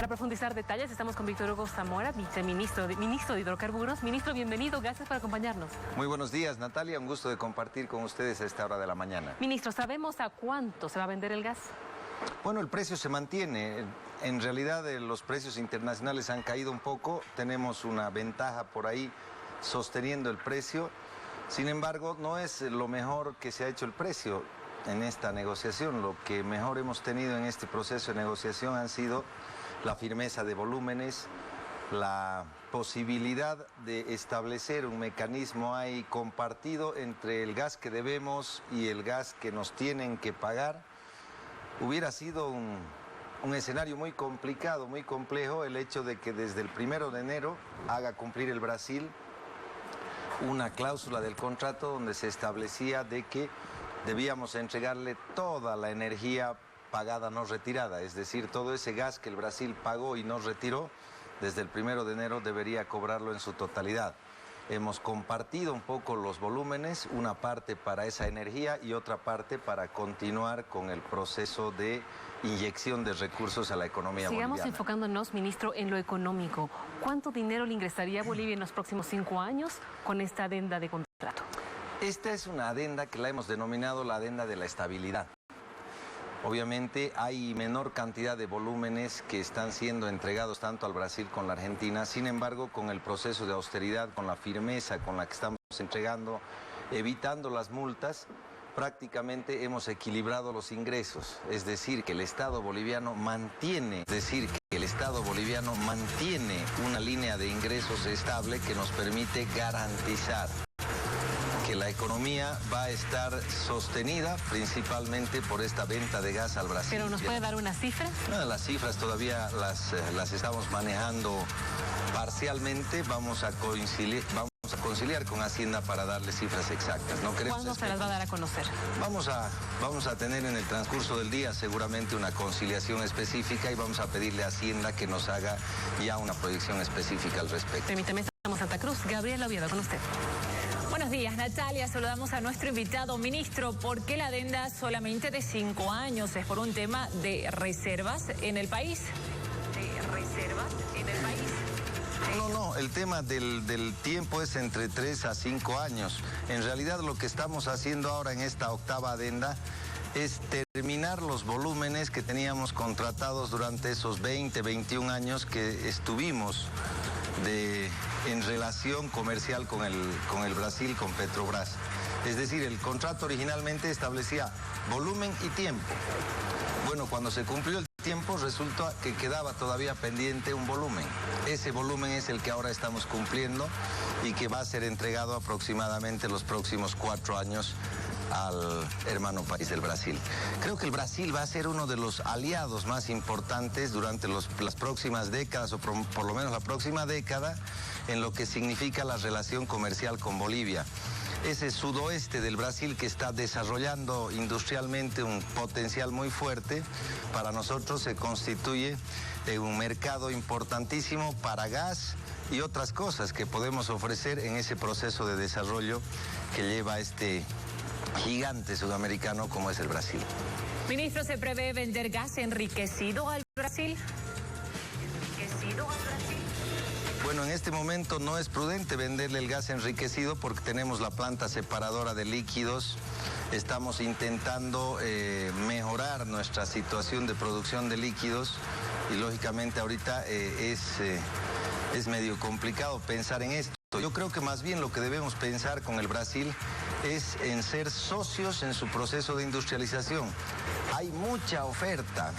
Para profundizar detalles, estamos con Víctor Hugo Zamora, ministro de Hidrocarburos. Ministro, bienvenido, gracias por acompañarnos. Muy buenos días, Natalia, un gusto de compartir con ustedes a esta hora de la mañana. Ministro, ¿sabemos a cuánto se va a vender el gas? Bueno, el precio se mantiene. En realidad los precios internacionales han caído un poco, tenemos una ventaja por ahí sosteniendo el precio. Sin embargo, no es lo mejor que se ha hecho el precio en esta negociación. Lo que mejor hemos tenido en este proceso de negociación han sido la firmeza de volúmenes, la posibilidad de establecer un mecanismo ahí compartido entre el gas que debemos y el gas que nos tienen que pagar. Hubiera sido un escenario muy complicado, muy complejo, el hecho de que desde el 1 de enero haga cumplir el Brasil una cláusula del contrato donde se establecía de que debíamos entregarle toda la energía pagada no retirada, es decir, todo ese gas que el Brasil pagó y no retiró, desde el 1 de enero debería cobrarlo en su totalidad. Hemos compartido un poco los volúmenes, una parte para esa energía y otra parte para continuar con el proceso de inyección de recursos a la economía boliviana. Sigamos enfocándonos, ministro, en lo económico. ¿Cuánto dinero le ingresaría a Bolivia en los próximos 5 años con esta adenda de contrato? Esta es una adenda que la hemos denominado la adenda de la estabilidad. Obviamente hay menor cantidad de volúmenes que están siendo entregados tanto al Brasil como a la Argentina. Sin embargo, con el proceso de austeridad, con la firmeza con la que estamos entregando, evitando las multas, prácticamente hemos equilibrado los ingresos. Es decir, que el Estado boliviano mantiene, una línea de ingresos estable que nos permite garantizar que la economía va a estar sostenida principalmente por esta venta de gas al Brasil. ¿Pero nos puede dar una cifra? No, las cifras todavía las estamos manejando parcialmente. Vamos a conciliar con Hacienda para darle cifras exactas. No queremos ¿Cuándo se las va a dar a conocer? Vamos a tener en el transcurso del día seguramente una conciliación específica y vamos a pedirle a Hacienda que nos haga ya una proyección específica al respecto. Permítame, estamos en Santa Cruz. Gabriela Oviedo, con usted. Buenos días, Natalia. Saludamos a nuestro invitado. Ministro, ¿por qué la adenda solamente de 5 años? ¿Es por un tema de reservas en el país? No, el tema del tiempo es entre 3 a 5 años. En realidad lo que estamos haciendo ahora en esta octava adenda es terminar los volúmenes que teníamos contratados durante esos 20, 21 años que estuvimos en relación comercial con el Brasil, con Petrobras. Es decir, el contrato originalmente establecía volumen y tiempo. Bueno, cuando se cumplió el tiempo resulta que quedaba todavía pendiente un volumen. Ese volumen es el que ahora estamos cumpliendo y que va a ser entregado aproximadamente los próximos 4 años al hermano país del Brasil. Creo que el Brasil va a ser uno de los aliados más importantes durante las próximas décadas, o por lo menos la próxima década, en lo que significa la relación comercial con Bolivia. Ese sudoeste del Brasil que está desarrollando industrialmente un potencial muy fuerte, para nosotros se constituye un mercado importantísimo para gas y otras cosas que podemos ofrecer en ese proceso de desarrollo que lleva este gigante sudamericano como es el Brasil. Ministro, ¿se prevé vender gas enriquecido al Brasil? Bueno, en este momento no es prudente venderle el gas enriquecido porque tenemos la planta separadora de líquidos. Estamos intentando mejorar nuestra situación de producción de líquidos y lógicamente ahorita es medio complicado pensar en esto. Yo creo que más bien lo que debemos pensar con el Brasil es en ser socios en su proceso de industrialización. Hay mucha oferta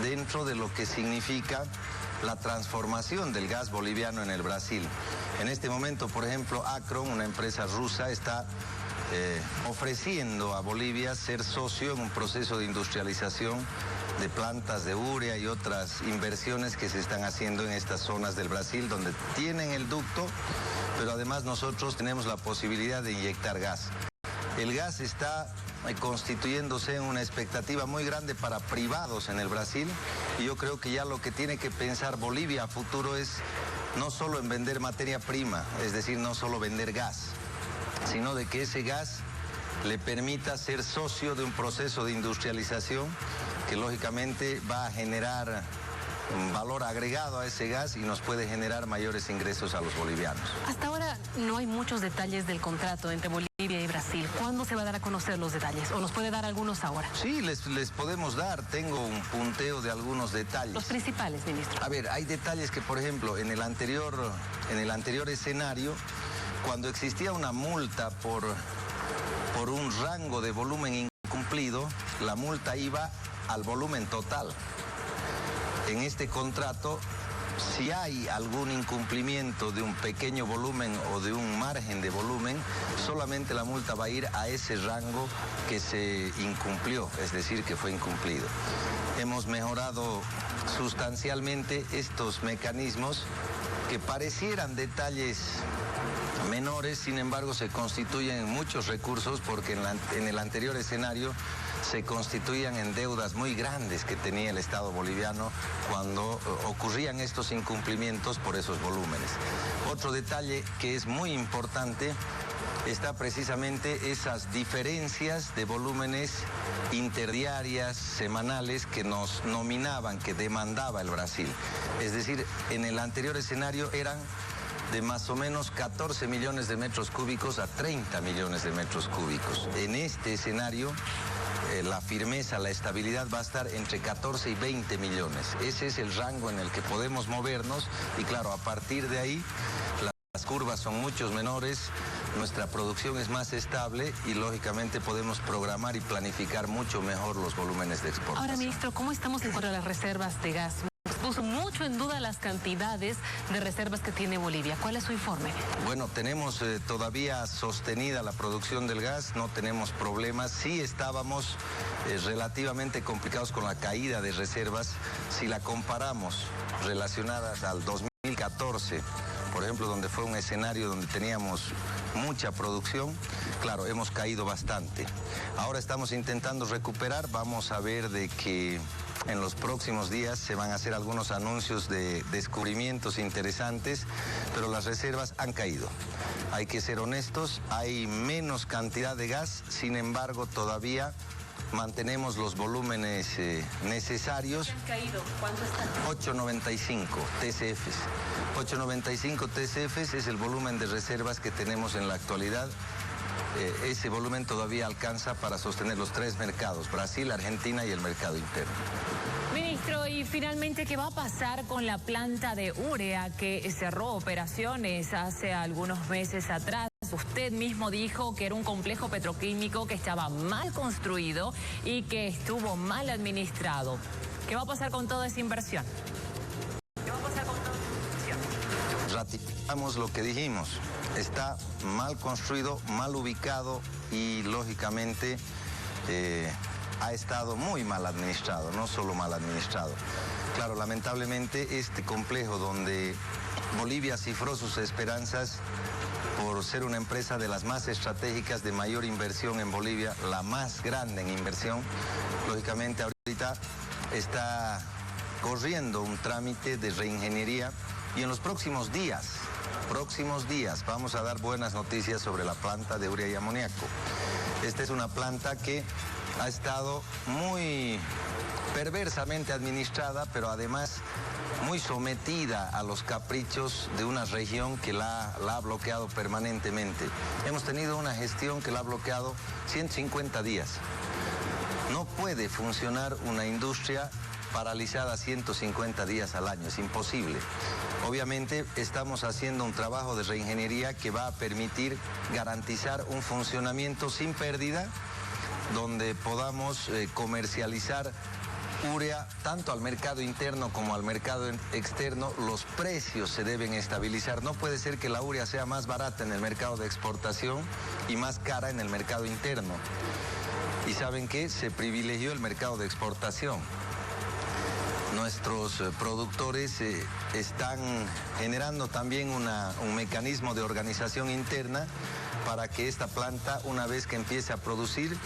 dentro de lo que significa la transformación del gas boliviano en el Brasil. En este momento, por ejemplo, Acron, una empresa rusa, está ofreciendo a Bolivia ser socio en un proceso de industrialización de plantas de urea y otras inversiones que se están haciendo en estas zonas del Brasil donde tienen el ducto, pero además nosotros tenemos la posibilidad de inyectar gas. El gas está constituyéndose en una expectativa muy grande para privados en el Brasil y yo creo que ya lo que tiene que pensar Bolivia a futuro es no solo en vender materia prima, es decir, no solo vender gas, sino de que ese gas le permita ser socio de un proceso de industrialización que lógicamente va a generar valor agregado a ese gas y nos puede generar mayores ingresos a los bolivianos. Hasta ahora no hay muchos detalles del contrato entre Bolivia y Brasil. ¿Cuándo se va a dar a conocer los detalles? ¿O nos puede dar algunos ahora? Sí, les podemos dar. Tengo un punteo de algunos detalles. Los principales, ministro. A ver, hay detalles que, por ejemplo, en el anterior escenario, cuando existía una multa por un rango de volumen incumplido, la multa iba al volumen total. En este contrato, si hay algún incumplimiento de un pequeño volumen o de un margen de volumen, solamente la multa va a ir a ese rango que se incumplió, es decir, que fue incumplido. Hemos mejorado sustancialmente estos mecanismos que parecieran detalles menores, sin embargo se constituyen en muchos recursos porque en el anterior escenario se constituían en deudas muy grandes que tenía el Estado boliviano cuando ocurrían estos incumplimientos por esos volúmenes. Otro detalle que es muy importante está precisamente esas diferencias de volúmenes interdiarias, semanales, que nos nominaban, que demandaba el Brasil. Es decir, en el anterior escenario eran de más o menos 14 millones de metros cúbicos a 30 millones de metros cúbicos. En este escenario, la firmeza, la estabilidad va a estar entre 14 y 20 millones. Ese es el rango en el que podemos movernos y claro, a partir de ahí las curvas son mucho menores, nuestra producción es más estable y lógicamente podemos programar y planificar mucho mejor los volúmenes de exportación. Ahora, ministro, ¿cómo estamos en cuanto a las reservas de gas? Puso mucho en duda las cantidades de reservas que tiene Bolivia. ¿Cuál es su informe? Bueno, tenemos todavía sostenida la producción del gas, no tenemos problemas. Sí estábamos relativamente complicados con la caída de reservas. Si la comparamos relacionadas al 2014, por ejemplo, donde fue un escenario donde teníamos mucha producción, claro, hemos caído bastante. Ahora estamos intentando recuperar, vamos a ver de que en los próximos días se van a hacer algunos anuncios de descubrimientos interesantes, pero las reservas han caído. Hay que ser honestos, hay menos cantidad de gas, sin embargo todavía mantenemos los volúmenes necesarios. ¿Qué han caído? ¿Cuánto están? 895 TCFs. 895 TCFs es el volumen de reservas que tenemos en la actualidad. Ese volumen todavía alcanza para sostener los tres mercados, Brasil, Argentina y el mercado interno. Ministro, y finalmente, ¿qué va a pasar con la planta de urea que cerró operaciones hace algunos meses atrás? Usted mismo dijo que era un complejo petroquímico que estaba mal construido y que estuvo mal administrado. ¿Qué va a pasar con toda esa inversión? ¿Qué va a pasar con toda esa inversión? Ratificamos lo que dijimos. Está mal construido, mal ubicado y lógicamente ha estado muy mal administrado, no solo mal administrado. Claro, lamentablemente este complejo donde Bolivia cifró sus esperanzas por ser una empresa de las más estratégicas, de mayor inversión en Bolivia, la más grande en inversión, lógicamente ahorita está corriendo un trámite de reingeniería y en los próximos días vamos a dar buenas noticias sobre la planta de urea y amoníaco. Esta es una planta que ha estado muy perversamente administrada, pero además muy sometida a los caprichos de una región que la ha bloqueado permanentemente. Hemos tenido una gestión que la ha bloqueado 150 días. No puede funcionar una industria paralizada 150 días al año, es imposible. Obviamente estamos haciendo un trabajo de reingeniería que va a permitir garantizar un funcionamiento sin pérdida, donde podamos comercializar urea tanto al mercado interno como al mercado externo. Los precios se deben estabilizar. No puede ser que la urea sea más barata en el mercado de exportación y más cara en el mercado interno. ¿Y saben qué? Se privilegió el mercado de exportación. Nuestros productores están generando también un mecanismo de organización interna para que esta planta, una vez que empiece a producir,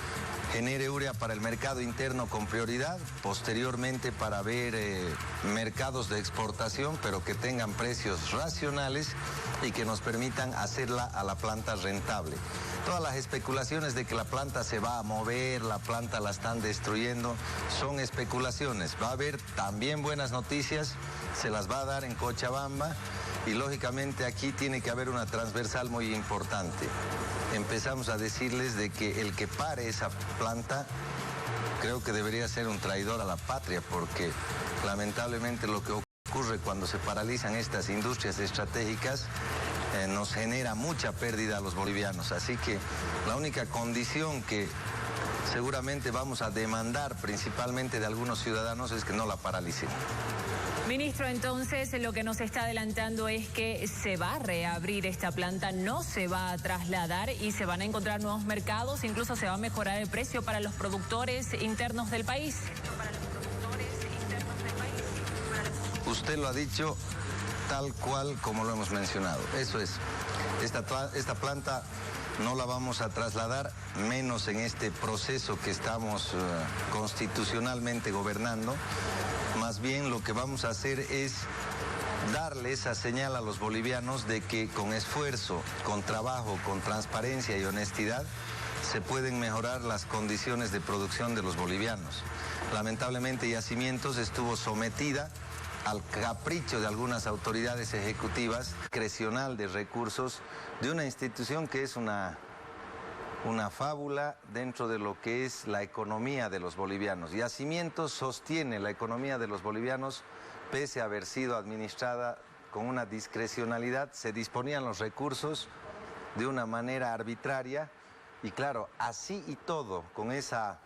genere urea para el mercado interno con prioridad, posteriormente para ver mercados de exportación, pero que tengan precios racionales y que nos permitan hacerla a la planta rentable. Todas las especulaciones de que la planta se va a mover, la planta la están destruyendo, son especulaciones. Va a haber también buenas noticias, se las va a dar en Cochabamba y lógicamente aquí tiene que haber una transversal muy importante. Empezamos a decirles de que el que pare esa planta creo que debería ser un traidor a la patria, porque lamentablemente lo que ocurre cuando se paralizan estas industrias estratégicas nos genera mucha pérdida a los bolivianos. Así que la única condición que seguramente vamos a demandar principalmente de algunos ciudadanos es que no la paralicen. Ministro, entonces lo que nos está adelantando es que se va a reabrir esta planta, no se va a trasladar y se van a encontrar nuevos mercados, incluso se va a mejorar el precio para los productores internos del país. Usted lo ha dicho tal cual como lo hemos mencionado. Eso es. Esta planta no la vamos a trasladar, menos en este proceso que estamos constitucionalmente gobernando. Más bien lo que vamos a hacer es darle esa señal a los bolivianos de que con esfuerzo, con trabajo, con transparencia y honestidad se pueden mejorar las condiciones de producción de los bolivianos. Lamentablemente Yacimientos estuvo sometida al capricho de algunas autoridades ejecutivas, discrecional de recursos de una institución que es una fábula dentro de lo que es la economía de los bolivianos. Yacimientos sostiene la economía de los bolivianos pese a haber sido administrada con una discrecionalidad, se disponían los recursos de una manera arbitraria y claro, así y todo, con esa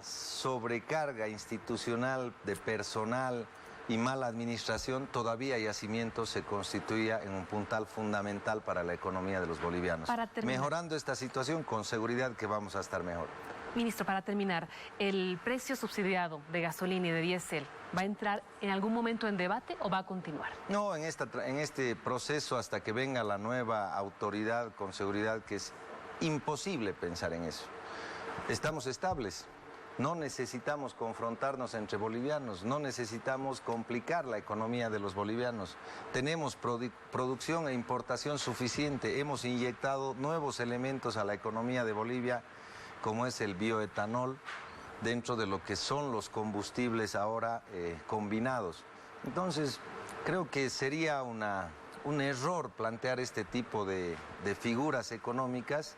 sobrecarga institucional de personal y mala administración, todavía Yacimientos se constituía en un puntal fundamental para la economía de los bolivianos. Mejorando esta situación, con seguridad que vamos a estar mejor. Ministro, para terminar, ¿el precio subsidiado de gasolina y de diésel va a entrar en algún momento en debate o va a continuar? No, en este proceso hasta que venga la nueva autoridad, con seguridad que es imposible pensar en eso. Estamos estables, no necesitamos confrontarnos entre bolivianos, no necesitamos complicar la economía de los bolivianos. Tenemos producción e importación suficiente, hemos inyectado nuevos elementos a la economía de Bolivia, como es el bioetanol, dentro de lo que son los combustibles ahora combinados. Entonces, creo que sería un error plantear este tipo de figuras económicas.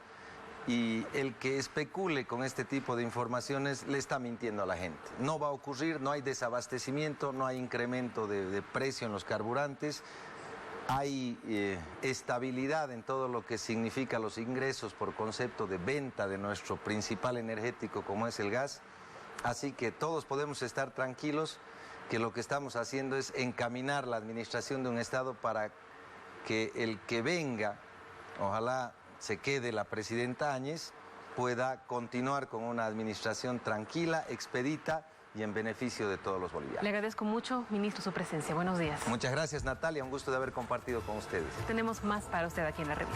Y el que especule con este tipo de informaciones le está mintiendo a la gente. No va a ocurrir, no hay desabastecimiento, no hay incremento de precio en los carburantes, hay estabilidad en todo lo que significa los ingresos por concepto de venta de nuestro principal energético como es el gas. Así que todos podemos estar tranquilos que lo que estamos haciendo es encaminar la administración de un Estado para que el que venga, ojalá se quede la presidenta Áñez, pueda continuar con una administración tranquila, expedita y en beneficio de todos los bolivianos. Le agradezco mucho, ministro, su presencia. Buenos días. Muchas gracias, Natalia. Un gusto de haber compartido con ustedes. Tenemos más para usted aquí en la revista.